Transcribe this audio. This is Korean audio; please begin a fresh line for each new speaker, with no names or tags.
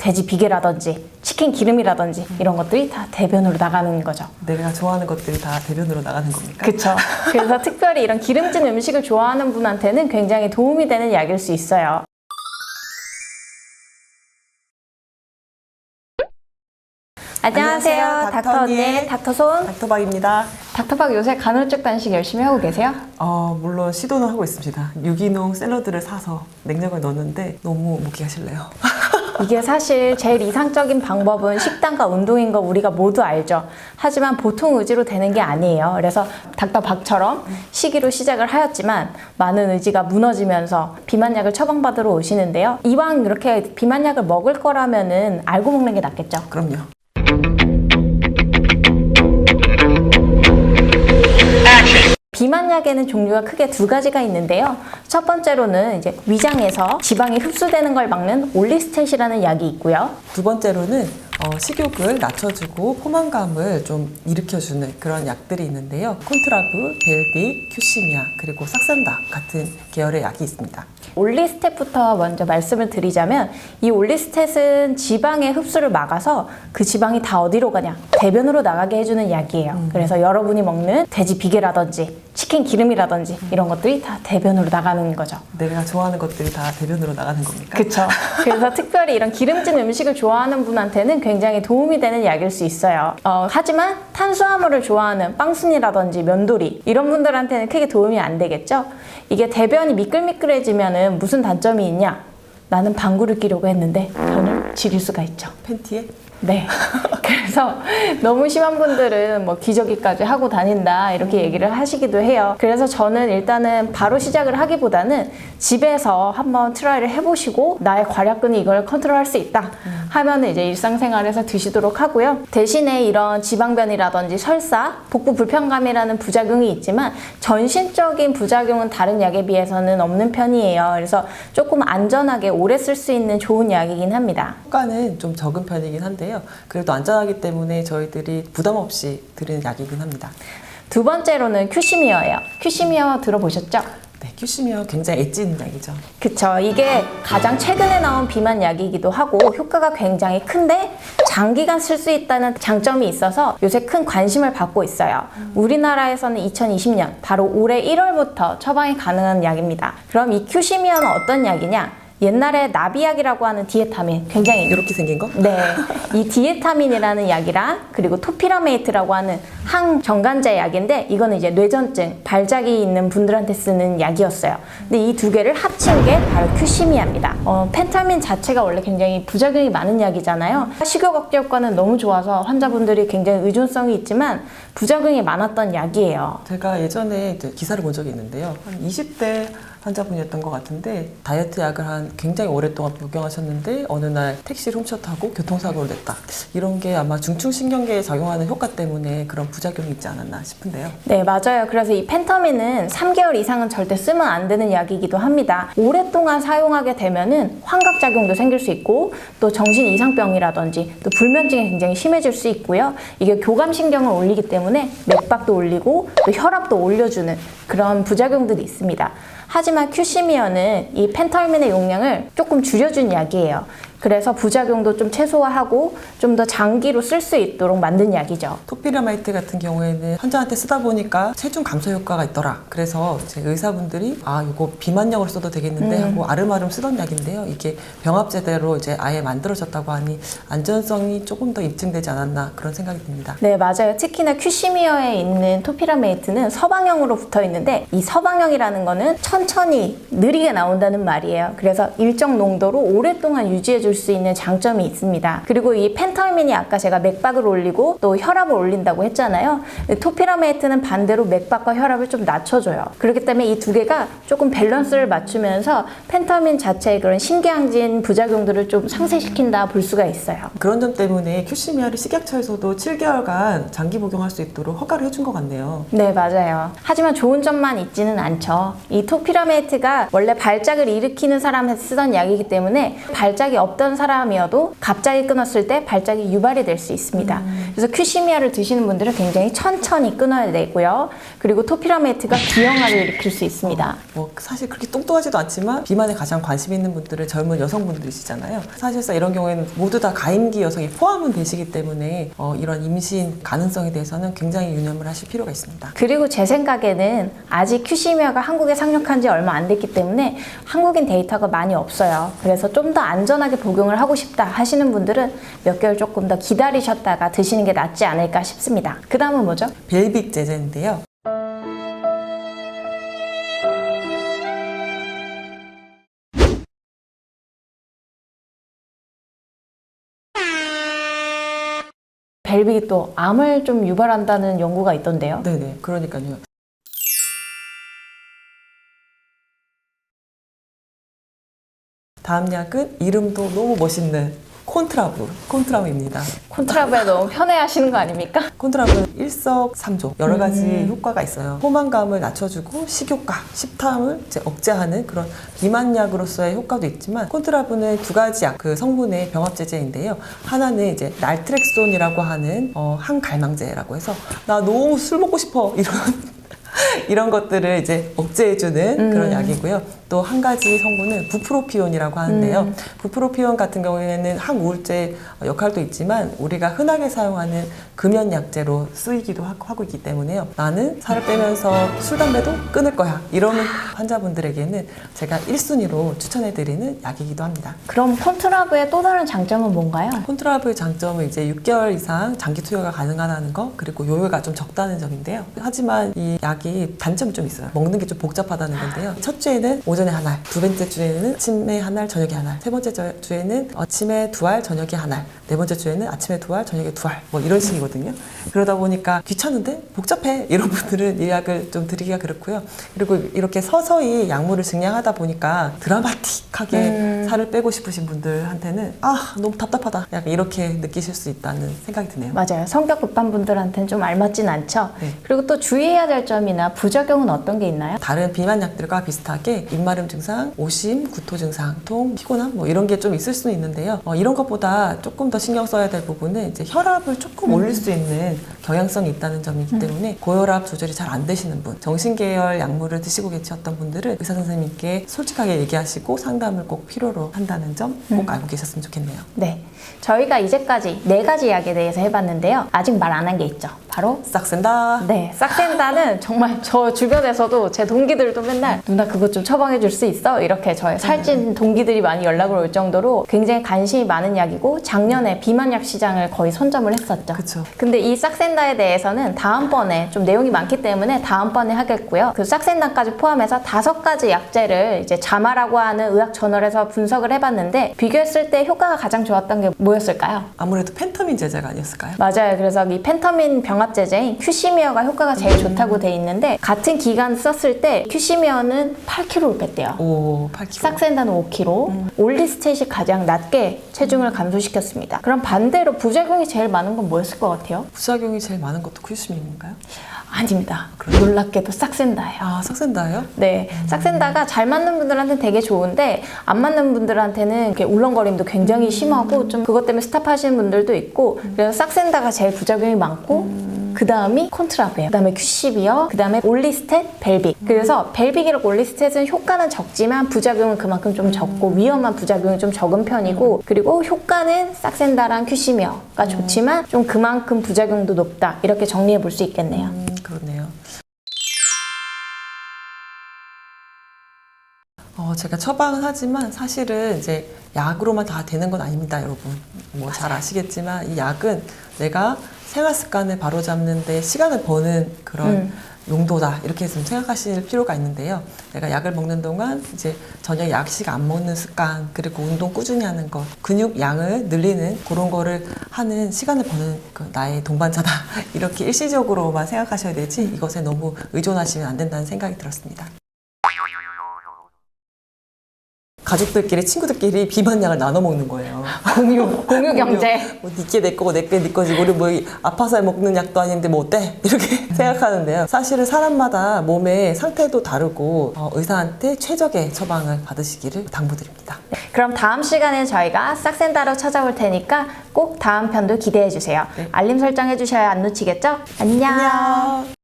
돼지 비계라든지 치킨 기름이라든지 이런 것들이 다 대변으로 나가는 거죠.
내가 좋아하는 것들이 다 대변으로 나가는 겁니까?
그렇죠. 그래서 특별히 이런 기름진 음식을 좋아하는 분한테는 굉장히 도움이 되는 약일 수 있어요. 안녕하세요. 닥터 언니의 닥터손
닥터박입니다.
닥터박 요새 간헐적 단식 열심히 하고 계세요?
물론 시도는 하고 있습니다. 유기농 샐러드를 사서 냉장고에 넣었는데 너무 먹기가 싫네요.
이게 사실 제일 이상적인 방법은 식단과 운동인 거 우리가 모두 알죠. 하지만 보통 의지로 되는 게 아니에요. 그래서 닥터박처럼 시기로 시작을 하였지만 많은 의지가 무너지면서 비만약을 처방받으러 오시는데요. 이왕 이렇게 비만약을 먹을 거라면은 알고 먹는 게 낫겠죠.
그럼요.
비만약에는 종류가 크게 두 가지가 있는데요. 첫 번째로는 이제 위장에서 지방이 흡수되는 걸 막는 올리스텟이라는 약이 있고요.
두 번째로는 식욕을 낮춰주고 포만감을 좀 일으켜주는 그런 약들이 있는데요. 콘트라브, 벨빅, 큐시미아, 그리고 삭산다 같은 계열의 약이 있습니다.
올리스텟부터 먼저 말씀을 드리자면 이 올리스텟은 지방의 흡수를 막아서 그 지방이 다 어디로 가냐? 대변으로 나가게 해주는 약이에요. 그래서 여러분이 먹는 돼지 비계라든지 치킨 기름이라든지 이런 것들이 다 대변으로 나가는 거죠.
내가 좋아하는 것들이 다 대변으로 나가는 겁니까?
그렇죠. 그래서 특별히 이런 기름진 음식을 좋아하는 분한테는 굉장히 도움이 되는 약일 수 있어요. 하지만 탄수화물을 좋아하는 빵순이라든지 면도리 이런 분들한테는 크게 도움이 안 되겠죠. 이게 대변이 미끌미끌해지면은 무슨 단점이 있냐? 나는 방구를 끼려고 했는데 변을 지릴 수가 있죠.
팬티에?
네. 그래서 너무 심한 분들은 뭐 기저귀까지 하고 다닌다 이렇게 얘기를 하시기도 해요. 그래서 저는 일단은 바로 시작을 하기보다는 집에서 한번 트라이를 해보시고 나의 괄약근이 이걸 컨트롤할 수 있다 하면은 이제 일상생활에서 드시도록 하고요. 대신에 이런 지방변이라든지 설사, 복부 불편감이라는 부작용이 있지만 전신적인 부작용은 다른 약에 비해서는 없는 편이에요. 그래서 조금 안전하게 오래 쓸 수 있는 좋은 약이긴 합니다.
효과는 좀 적은 편이긴 한데요. 그래도 안전하기 때문에 저희들이 부담 없이 드리는 약이긴 합니다.
두 번째로는 큐시미어예요. 큐시미어 들어보셨죠?
네, 큐시미어 굉장히 엣지 있는 약이죠.
그쵸. 이게 가장 최근에 나온 비만 약이기도 하고 효과가 굉장히 큰데 장기간 쓸 수 있다는 장점이 있어서 요새 큰 관심을 받고 있어요. 우리나라에서는 2020년 바로 올해 1월부터 처방이 가능한 약입니다. 그럼 이 큐시미어는 어떤 약이냐? 옛날에 나비약이라고 하는 디에타민 굉장히
이렇게 생긴 거?
네, 이 디에타민이라는 약이랑 그리고 토피라메이트라고 하는 항정관제 약인데 이거는 이제 뇌전증, 발작이 있는 분들한테 쓰는 약이었어요. 근데 이 두 개를 합친 게 바로 큐시미아입니다. 펜타민 자체가 원래 굉장히 부작용이 많은 약이잖아요. 식욕 억제 효과는 너무 좋아서 환자분들이 굉장히 의존성이 있지만 부작용이 많았던 약이에요.
제가 예전에 이제 기사를 본 적이 있는데요. 한 20대 환자분이었던 것 같은데 다이어트 약을 한 굉장히 오랫동안 복용하셨는데 어느 날 택시를 훔쳐 타고 교통사고를 냈다. 이런 게 아마 중추신경계에 작용하는 효과 때문에 그런 부작용이 있지 않았나 싶은데요.
네, 맞아요. 그래서 이 펜타민은 3개월 이상은 절대 쓰면 안 되는 약이기도 합니다. 오랫동안 사용하게 되면은 환각작용도 생길 수 있고 또 정신 이상병이라든지 또 불면증이 굉장히 심해질 수 있고요. 이게 교감신경을 올리기 때문에 맥박도 올리고 또 혈압도 올려주는 그런 부작용들이 있습니다. 하지만 큐시미어는 이 펜타민의 용량을 조금 줄여준 약이에요. 그래서 부작용도 좀 최소화하고 좀 더 장기로 쓸 수 있도록 만든 약이죠.
토피라마이트 같은 경우에는 환자한테 쓰다 보니까 체중 감소 효과가 있더라. 그래서 제 의사분들이 이거 비만약으로 써도 되겠는데 하고 아름아름 쓰던 약인데요. 이게 병합제대로 이제 아예 만들어졌다고 하니 안전성이 조금 더 입증되지 않았나 그런 생각이 듭니다.
네, 맞아요. 특히나 큐시미어에 있는 토피라메이트는 서방형으로 붙어 있는데 이 서방형이라는 거는 천천히 느리게 나온다는 말이에요. 그래서 일정 농도로 오랫동안 유지해 줄 수 있는 장점이 있습니다. 그리고 이 펜타민이 아까 제가 맥박을 올리고 또 혈압을 올린다고 했잖아요. 토피라메이트는 반대로 맥박과 혈압을 좀 낮춰줘요. 그렇기 때문에 이 두 개가 조금 밸런스를 맞추면서 펜타민 자체의 그런 신경진 부작용들을 좀 상쇄시킨다 볼 수가 있어요.
그런 점 때문에 큐시미아를 식약처에서도 7개월간 장기 복용할 수 있도록 허가를 해준 것 같네요.
네, 맞아요. 하지만 좋은 점만 있지는 않죠. 이 토피라메이트가 원래 발작을 일으키는 사람한테 쓰던 약이기 때문에 발작이 없던 어떤 사람이어도 갑자기 끊었을 때 발작이 유발이 될 수 있습니다. 그래서 큐시미아를 드시는 분들은 굉장히 천천히 끊어야 되고요. 그리고 토피라메이트가 기형아를 일으킬 수 있습니다.
뭐 사실 그렇게 똑똑하지도 않지만 비만에 가장 관심 있는 분들은 젊은 여성분들이시잖아요. 사실상 이런 경우에는 모두 다 가임기 여성이 포함은 되시기 때문에 이런 임신 가능성에 대해서는 굉장히 유념을 하실 필요가 있습니다.
그리고 제 생각에는 아직 큐시미아가 한국에 상륙한 지 얼마 안 됐기 때문에 한국인 데이터가 많이 없어요. 그래서 좀 더 안전하게 복용을 하고 싶다 하시는 분들은 몇 개월 조금 더 기다리셨다가 드시는 게 낫지 않을까 싶습니다. 그 다음은 뭐죠?
벨빅 제제인데요.
벨빅이 또 암을 좀 유발한다는 연구가 있던데요.
네네, 그러니까요. 다음 약은 이름도 너무 멋있는 콘트라브입니다.
콘트라브에 너무 편해하시는 거 아닙니까?
콘트라브는 일석삼조 여러 가지 효과가 있어요. 포만감을 낮춰주고 식욕과 식탐을 이제 억제하는 그런 비만약으로서의 효과도 있지만, 콘트라브는 두 가지 약, 그 성분의 병합제제인데요. 하나는 이제 날트렉손이라고 하는 항갈망제라고 해서 나 너무 술 먹고 싶어 이런 것들을 이제 억제해주는 그런 약이고요. 또 한 가지 성분은 부프로피온이라고 하는데요. 부프로피온 같은 경우에는 항우울제 역할도 있지만 우리가 흔하게 사용하는 금연약제로 쓰이기도 하고 있기 때문에요. 나는 살을 빼면서 술, 담배도 끊을 거야. 이러는 환자분들에게는 제가 1순위로 추천해드리는 약이기도 합니다.
그럼 콘트라브의 또 다른 장점은 뭔가요?
콘트라브의 장점은 이제 6개월 이상 장기 투여가 가능하다는 거, 그리고 요요가 좀 적다는 점인데요. 하지만 이 약이 단점이 좀 있어요. 먹는 게 좀 복잡하다는 건데요. 첫 주에는 오전에 한 알, 두 번째 주에는 아침에 한 알, 저녁에 한 알, 세 번째 주에는 아침에 두 알, 저녁에 한 알, 네 번째 주에는 아침에 두 알, 저녁에 두 알, 뭐 이런 식이거든요. 그러다 보니까 귀찮은데 복잡해 이런 분들은 이 약을 좀 드리기가 그렇고요. 그리고 이렇게 서서히 약물을 증량하다 보니까 드라마틱하게 살을 빼고 싶으신 분들한테는 너무 답답하다, 약간 이렇게 느끼실 수 있다는 생각이 드네요.
맞아요. 성격 급한 분들한테는 좀 알맞진 않죠.
네.
그리고 또 주의해야 될 점이나 부작용은 어떤 게 있나요?
다른 비만약들과 비슷하게 입마름 증상, 오심, 구토 증상, 통, 피곤함 뭐 이런 게 좀 있을 수는 있는데요. 이런 것보다 조금 더 신경 써야 될 부분은 이제 혈압을 조금 올릴 수 있는 경향성이 있다는 점이기 때문에 고혈압 조절이 잘 안 되시는 분, 정신계열 약물을 드시고 계셨던 분들은 의사 선생님께 솔직하게 얘기하시고 상담을 꼭 필요로 한다는 점 꼭 알고 계셨으면 좋겠네요.
네. 저희가 이제까지 4가지 약에 대해서 해봤는데요. 아직 말 안 한 게 있죠. 바로
싹센다.
네, 싹센다는 정말 저 주변에서도 제 동기들도 맨날 누나 그것 좀 처방해 줄 수 있어? 이렇게 저의 살찐 동기들이 많이 연락을 올 정도로 굉장히 관심이 많은 약이고 작년에 비만약 시장을 거의 선점을 했었죠.
그쵸.
근데 이 싹센다에 대해서는 다음번에 좀 내용이 많기 때문에 다음번에 하겠고요. 그 싹센다까지 포함해서 5가지 약제를 이제 자마라고 하는 의학 저널에서 분석을 해봤는데 비교했을 때 효과가 가장 좋았던 게 뭐였을까요?
아무래도 펜터민 제제가 아니었을까요?
맞아요. 그래서 이 펜터민 병합제제인 큐시미어가 효과가 제일 좋다고 돼 있는데 같은 기간 썼을 때 큐시미어는 8kg를 뺐대요.
오, 8kg.
싹센다는 5kg, 올리스텟이 가장 낮게 체중을 감소시켰습니다. 그럼 반대로 부작용이 제일 많은 건 뭐였을 것 같아요?
부작용이 제일 많은 것도 큐시민인가요?
아닙니다. 놀랍게도 싹센다예요.
아, 싹센다예요?
네, 싹센다가 잘 맞는 분들한테는 되게 좋은데 안 맞는 분들한테는 이렇게 울렁거림도 굉장히 심하고 좀 그것 때문에 스탑하시는 분들도 있고, 그래서 싹센다가 제일 부작용이 많고 그 다음이 콘트라브예요. 그 다음에 큐시비어, 그 다음에 올리스텟, 벨빅. 그래서 벨빅이랑 올리스텟은 효과는 적지만 부작용은 그만큼 좀 적고 위험한 부작용이 좀 적은 편이고, 그리고 효과는 싹센다랑 큐시미어가 좋지만 좀 그만큼 부작용도 높다, 이렇게 정리해 볼 수 있겠네요.
그렇네요. 제가 처방은 하지만 사실은 이제 약으로만 다 되는 건 아닙니다, 여러분. 뭐 잘 아시겠지만 이 약은 내가 생활 습관을 바로잡는 데 시간을 버는 그런 용도다, 이렇게 좀 생각하실 필요가 있는데요. 내가 약을 먹는 동안 이제 저녁에 약식 안 먹는 습관, 그리고 운동 꾸준히 하는 것, 근육 양을 늘리는 그런 거를 하는 시간을 버는 나의 동반자다, 이렇게 일시적으로만 생각하셔야 되지 이것에 너무 의존하시면 안 된다는 생각이 들었습니다. 가족들끼리 친구들끼리 비만약을 나눠 먹는 거예요.
공유 경제.
뭐 니께 내 거고 내게 네 거지. 우리 뭐 아파서 먹는 약도 아닌데 뭐 어때? 이렇게 생각하는데요. 사실은 사람마다 몸의 상태도 다르고 의사한테 최적의 처방을 받으시기를 당부드립니다.
그럼 다음 시간에 저희가 싹센다로 찾아올 테니까 꼭 다음 편도 기대해 주세요. 알림 설정해 주셔야 안 놓치겠죠? 안녕.
안녕.